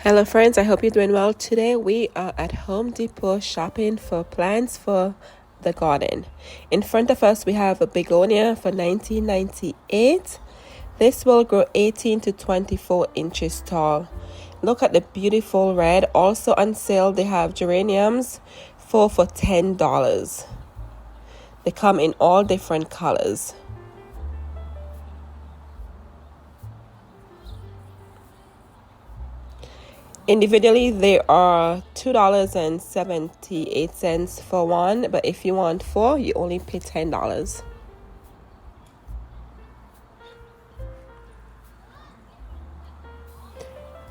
Hello friends, I hope you're doing well. Today we are at Home Depot shopping for plants for the garden. In front of us we have a begonia for $19.98. This will grow 18 to 24 inches tall. Look at the beautiful red. Also on sale they have geraniums for $10. They come in all different colors. Individually, they are $2.78 for one, but if you want four, you only pay $10.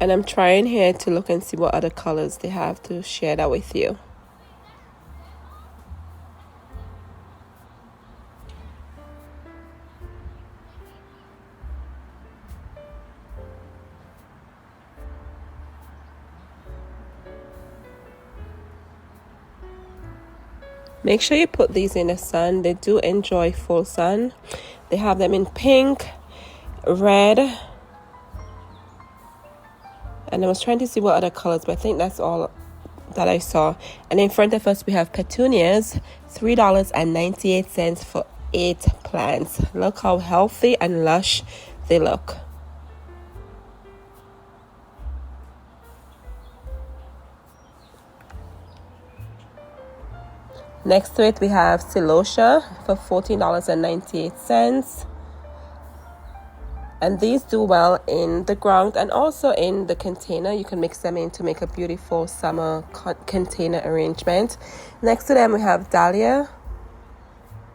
And I'm trying here to look and see what other colors they have to share that with you. Make sure you put these in the sun. They do enjoy full sun. They have them in pink, red, and I was trying to see what other colors, but I think that's all that I saw. And in front of us we have petunias, $3.98 for 8 plants. Look how healthy and lush they look. Next to it we have Celosia for $14.98. And these do well in the ground and also in the container. You can mix them in to make a beautiful summer container arrangement. Next to them we have Dahlia.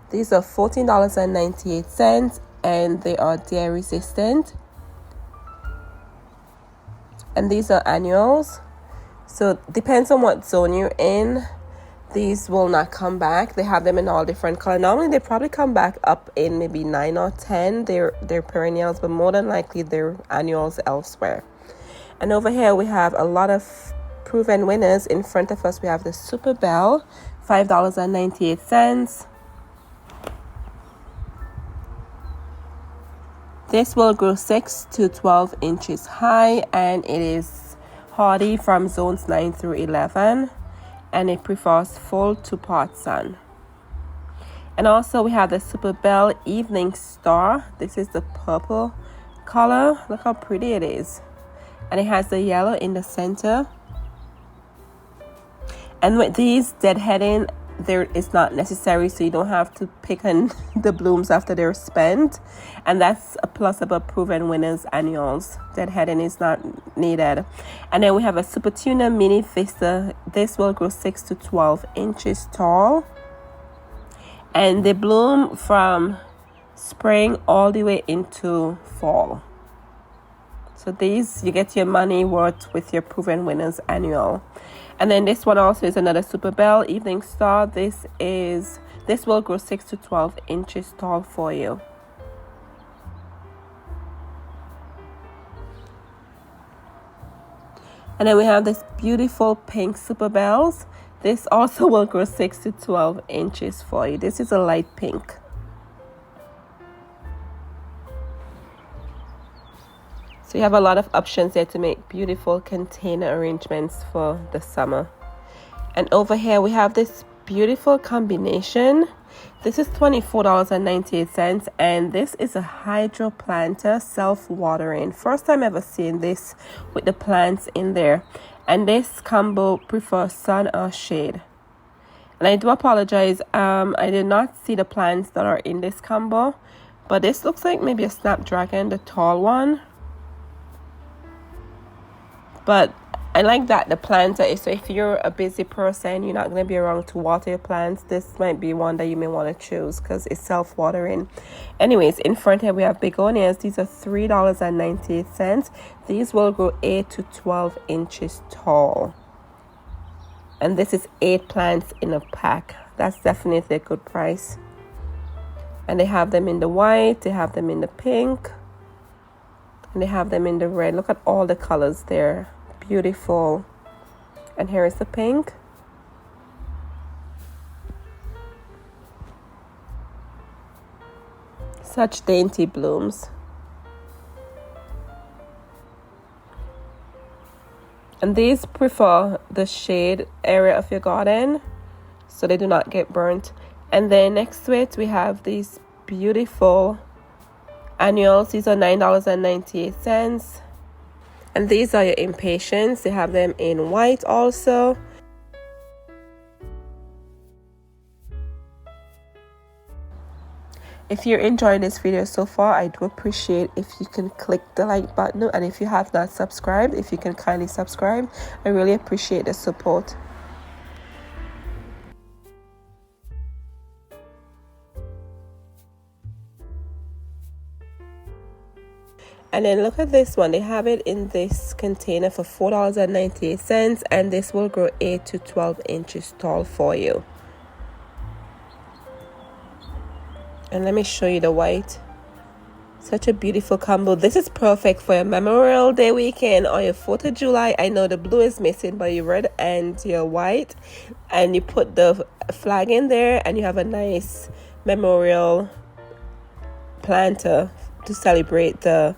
These are $14.98 and they are dairy resistant. And these are annuals. So depends on what zone you're in. These will not come back. They have them in all different colors. Normally they probably come back up in maybe 9 or 10. They're perennials, but more than likely they're annuals elsewhere. And over here we have a lot of proven winners. In front of us we have the Superbell, $5.98. This will grow 6 to 12 inches high and it is hardy from zones 9 through 11. And it prefers full to part sun. And also we have the Superbells Evening Star. This is the purple color. Look how pretty it is. And it has the yellow in the center. And with these deadheading, there is not necessary, so you don't have to pick on the blooms after they're spent. And that's a plus of a proven winners annuals. Deadheading is not needed. And then we have a Sunpatiens mini vista. This will grow 6 to 12 inches tall, and they bloom from spring all the way into fall. So these, you get your money worth with your proven winners annual. And then this one also is another Superbells Evening Star. This will grow 6 to 12 inches tall for you. And then we have this beautiful pink Superbells. This also will grow 6 to 12 inches for you. This is a light pink. So you have a lot of options there to make beautiful container arrangements for the summer. And over here we have this beautiful combination. This is $24.98 and this is a hydroplanter self-watering. First time ever seen this with the plants in there. And this combo prefers sun or shade. And I do apologize, I did not see the plants that are in this combo, but this looks like maybe a snapdragon, the tall one. But I like that the planter is, so if you're a busy person, you're not going to be around to water your plants, this might be one that you may want to choose because it's self-watering. Anyways, in front here we have begonias. These are $3.98. These will grow 8 to 12 inches tall. And this is 8 plants in a pack. That's definitely a good price. And they have them in the white, they have them in the pink, and they have them in the red. Look at all the colors there. Beautiful. And here is the pink. Such dainty blooms. And these prefer the shade area of your garden, so they do not get burnt. And then next to it, we have these beautiful annuals. These are $9.98. And these are your Impatiens. They have them in white also. If you're enjoying this video so far, I do appreciate if you can click the like button, and if you have not subscribed, if you can kindly subscribe. I really appreciate the support. And then look at this one. They have it in this container for $4.98, and this will grow 8 to 12 inches tall for you. And let me show you the white. Such a beautiful combo. This is perfect for your Memorial Day weekend or your 4th of July. I know the blue is missing, but your red and your white, and you put the flag in there, and you have a nice memorial planter to celebrate the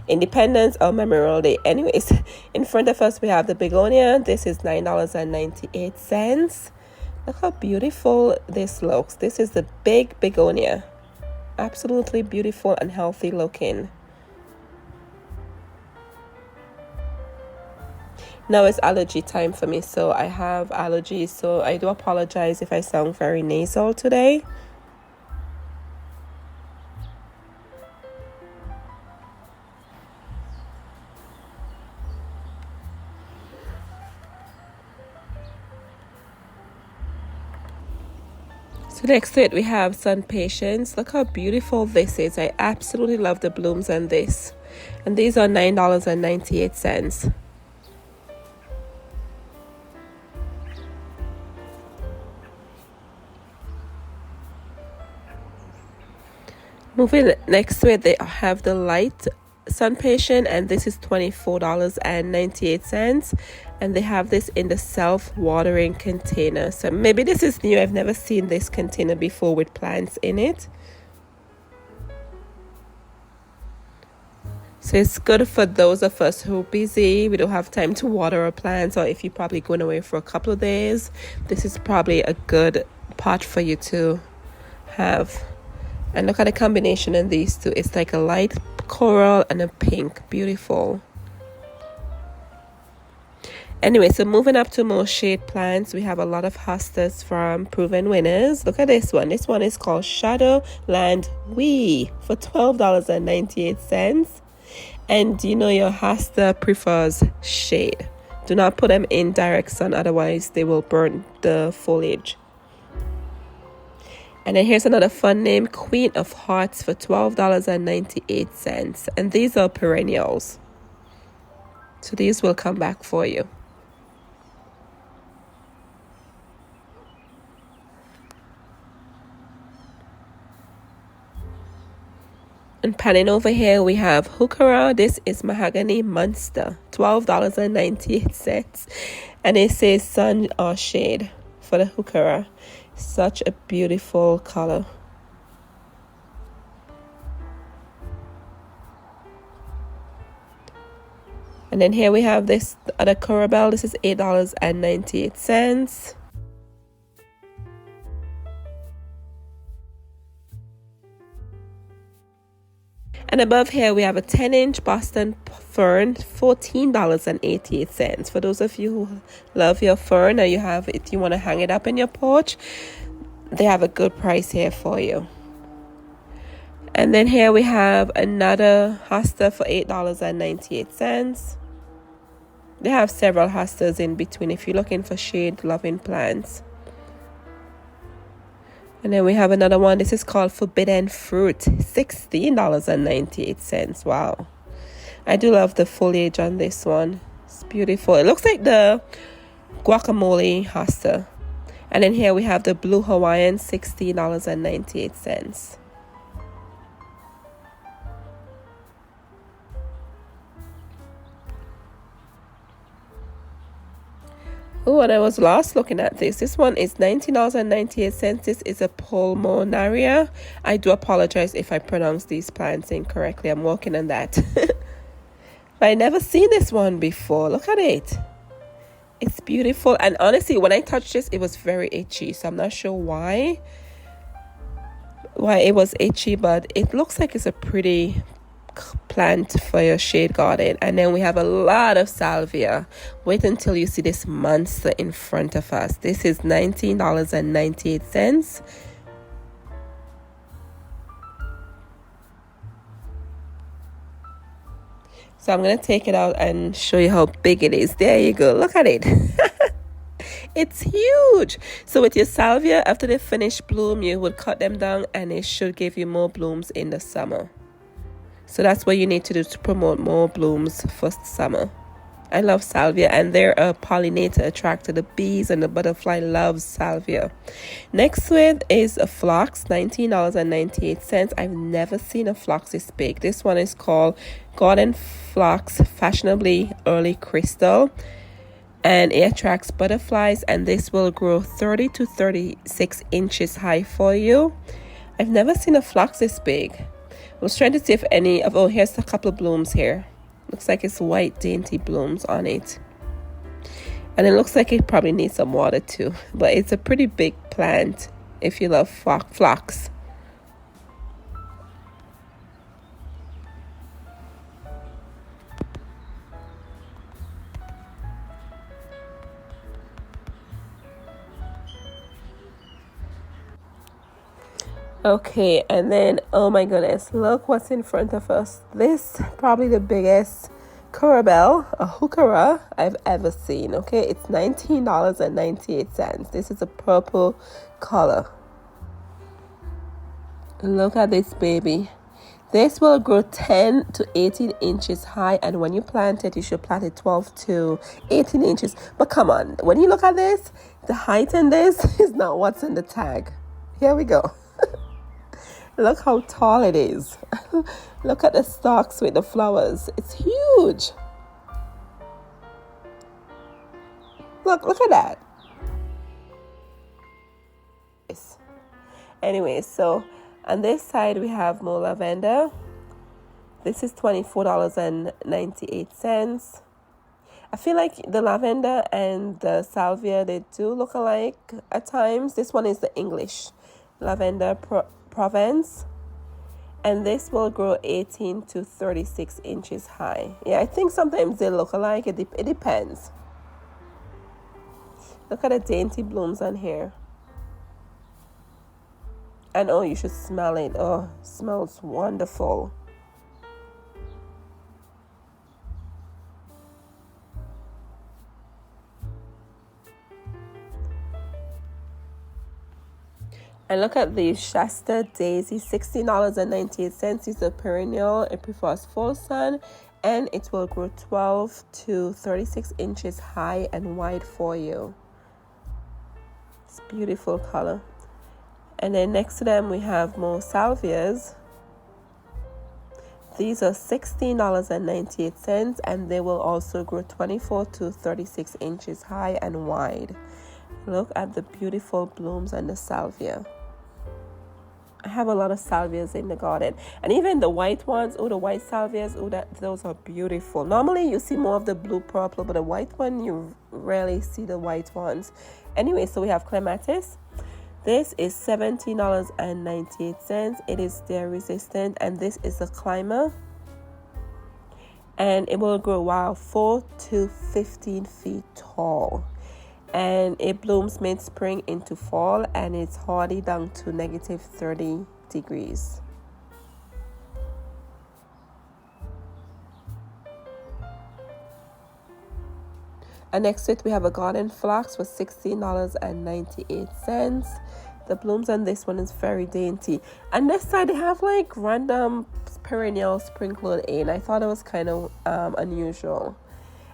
Independence or Memorial Day. Anyways, in front of us we have the begonia. This is $9.98. Look how beautiful this looks. This is the big begonia. Absolutely beautiful and healthy looking. Now it's allergy time for me, so I have allergies, so I do apologize if I sound very nasal today. So next to it we have Sunpatiens. Look how beautiful this is. I absolutely love the blooms on this. And these are $9.98. Moving next to it, they have the light Sunpatien, and this is $24.98, and they have this in the self-watering container. So maybe this is new. I've never seen this container before with plants in it. So it's good for those of us who are busy, we don't have time to water our plants, or if you're probably going away for a couple of days, this is probably a good pot for you to have. And look at the combination in these two. It's like a light coral and a pink. Beautiful. Anyway, so moving up to more shade plants, we have a lot of hostas from Proven Winners. Look at this one. This one is called Shadowland Wee for $12.98. And you know your hosta prefers shade. Do not put them in direct sun, otherwise they will burn the foliage. And then here's another fun name, Queen of Hearts for $12.98. And these are perennials, so these will come back for you. And panning over here we have Heuchera. This is Mahogany Monster, $12.98. And it says sun or shade for the Heuchera. Such a beautiful color. And then here we have this other Corabelle. This is $8.98. And above here we have a 10-inch Boston fern, $14.88. For those of you who love your fern, or you have it, you want to hang it up in your porch, they have a good price here for you. And then here we have another hosta for $8.98. They have several hostas in between if you're looking for shade loving plants. And then we have another one. This is called Forbidden Fruit, $16.98. Wow. I do love the foliage on this one. It's beautiful. It looks like the guacamole hosta. And then here we have the Blue Hawaiian, $16.98. Oh, and I was lost looking at this. This one is $19.98. This is a Pulmonaria. I do apologize if I pronounce these plants incorrectly. I'm working on that. But I never seen this one before. Look at it. It's beautiful, and honestly, when I touched this, it was very itchy, so I'm not sure why it was itchy, but it looks like it's a pretty plant for your shade garden. And then we have a lot of salvia. Wait until you see this monster in front of us. This is $19.98. So I'm going to take it out and show you how big it is. There you go. Look at it. It's huge. So with your salvia, after they finish bloom, you would cut them down and it should give you more blooms in the summer. So that's what you need to do to promote more blooms for summer. I love salvia, and they're a pollinator attractor. The bees and the butterfly loves salvia. Next to it is a phlox, $19.98. I've never seen a phlox this big. This one is called Garden Phlox Fashionably Early Crystal, and it attracts butterflies, and this will grow 30 to 36 inches high for you. I've never seen a phlox this big. I was trying to see if any of, oh, here's a couple of blooms here. Looks like it's white dainty blooms on it. And it looks like it probably needs some water too. But it's a pretty big plant if you love phlox. Okay, and then, oh my goodness, look what's in front of us. This probably the biggest Superbell, a heuchera I've ever seen. Okay, it's $19.98. This is a purple color. Look at this baby. This will grow 10 to 18 inches high, and when you plant it, you should plant it 12 to 18 inches. But come on, when you look at this, the height in this is not what's in the tag. Here we go. Look how tall it is. Look at the stalks with the flowers. It's huge. Look at that. Anyway, so on this side we have more lavender. This is $24.98. I feel like the lavender and the salvia, they do look alike at times. This one is the English lavender Provence, and this will grow 18 to 36 inches high. Yeah, I think sometimes they look alike. It depends. Look at the dainty blooms on here. And oh, you should smell it. Oh, it smells wonderful. And look at the Shasta Daisy, $16.98. It's a perennial. It prefers full sun, and it will grow 12 to 36 inches high and wide for you. It's beautiful color. And then next to them we have more salvias. These are $16.98, and they will also grow 24 to 36 inches high and wide. Look at the beautiful blooms on the salvia. I have a lot of salvias in the garden, and even the white ones. Oh, the white salvias. Oh, those are beautiful. Normally you see more of the blue purple, but the white one, you rarely see the white ones. Anyway, so we have clematis. This is $17.98. It is dare resistant, and this is a climber, and it will grow 4 to 15 feet tall. And it blooms mid-spring into fall, and it's hardy down to negative 30 degrees. And next to it we have a garden phlox for $16.98. The blooms on this one is very dainty. And this side they have like random perennials sprinkled in. I thought it was kind of unusual.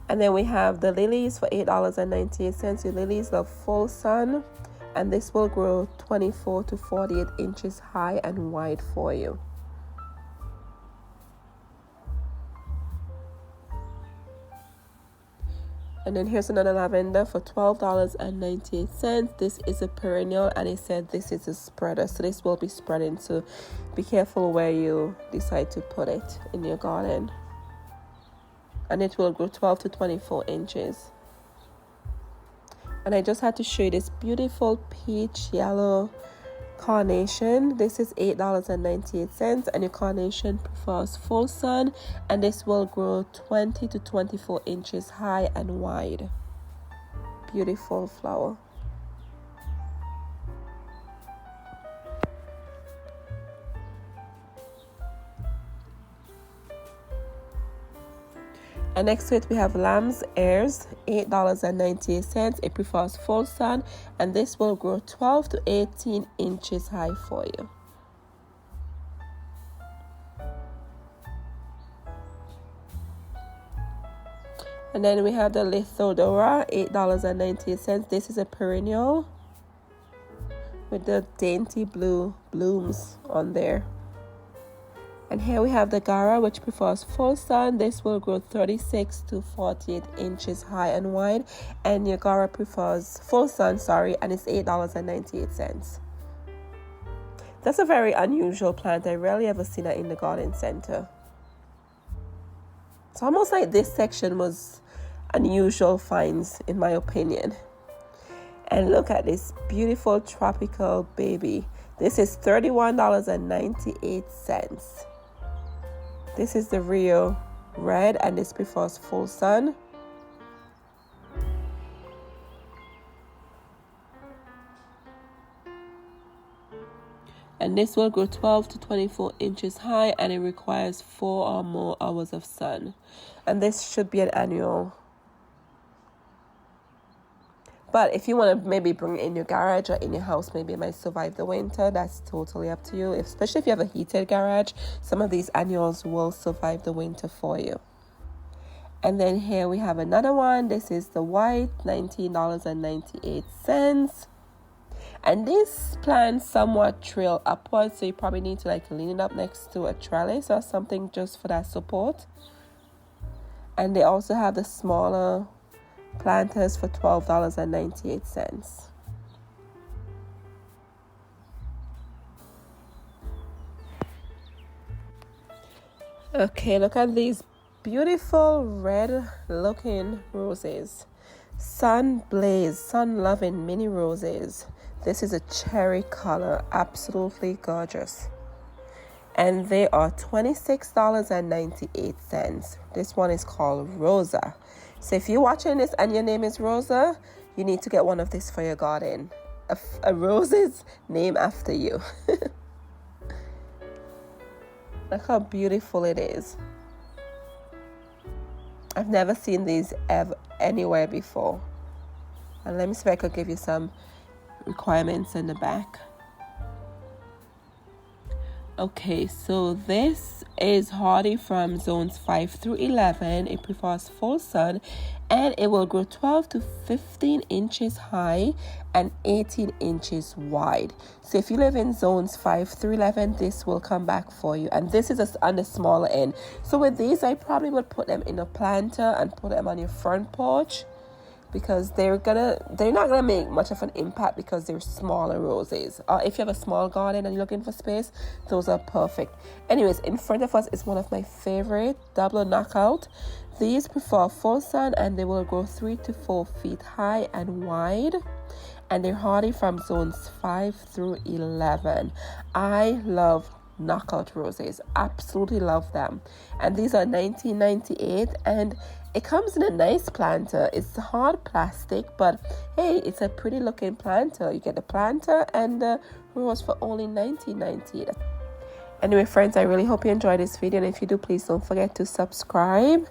And then we have the lilies for $8.98. Your lilies love full sun, and this will grow 24 to 48 inches high and wide for you. And then here's another lavender for $12.98. This is a perennial, and it said this is a spreader, so this will be spreading, so be careful where you decide to put it in your garden. And it will grow 12 to 24 inches. And I just had to show you this beautiful peach yellow carnation. This is $8.98, and your carnation prefers full sun, and this will grow 20 to 24 inches high and wide. Beautiful flower. And next to it we have lamb's ears, $8.98. It prefers full sun, and this will grow 12 to 18 inches high for you. And then we have the Lithodora, $8.98. This is a perennial with the dainty blue blooms on there. And here we have the Gara, which prefers full sun. This will grow 36 to 48 inches high and wide. And your Gara prefers full sun, and it's $8.98. That's a very unusual plant. I rarely ever see that in the garden center. It's almost like this section was unusual finds, in my opinion. And look at this beautiful tropical baby. This is $31.98. This is the Rio Red, and this prefers full sun. And this will grow 12 to 24 inches high, and it requires 4 or more hours of sun. And this should be an annual. But if you want to maybe bring it in your garage or in your house, maybe it might survive the winter. That's totally up to you. Especially if you have a heated garage, some of these annuals will survive the winter for you. And then here we have another one. This is the white, $19.98. And this plant somewhat trail upwards, so you probably need to lean it up next to a trellis or something just for that support. And they also have the smaller planters for $12.98. Okay, look at these beautiful red looking roses. Sun Blaze, sun loving mini roses. This is a cherry color, absolutely gorgeous. And they are $26.98. This one is called Rosa. So if you're watching this and your name is Rosa, you need to get one of these for your garden. A rose's name after you. Look how beautiful it is. I've never seen these anywhere before. And let me see if I could give you some requirements in the back. Okay, so this is hardy from zones 5 through 11. It prefers full sun, and it will grow 12 to 15 inches high and 18 inches wide. So if you live in zones 5 through 11, this will come back for you. And this is on the smaller end. So with these, I probably would put them in a planter and put them on your front porch, because they're not gonna make much of an impact because they're smaller roses. Or if you have a small garden and you're looking for space, those are perfect. Anyways, in front of us is one of my favorite, Double Knockout. These prefer full sun, and they will grow 3 to 4 feet high and wide. And they're hardy from zones 5 through 11. I love knockout roses, absolutely love them. And these are $19.98, and it comes in a nice planter. It's hard plastic, but hey, it's a pretty looking planter. You get the planter and the rose for only $19.98. Anyway, friends, I really hope you enjoyed this video, and if you do, please don't forget to subscribe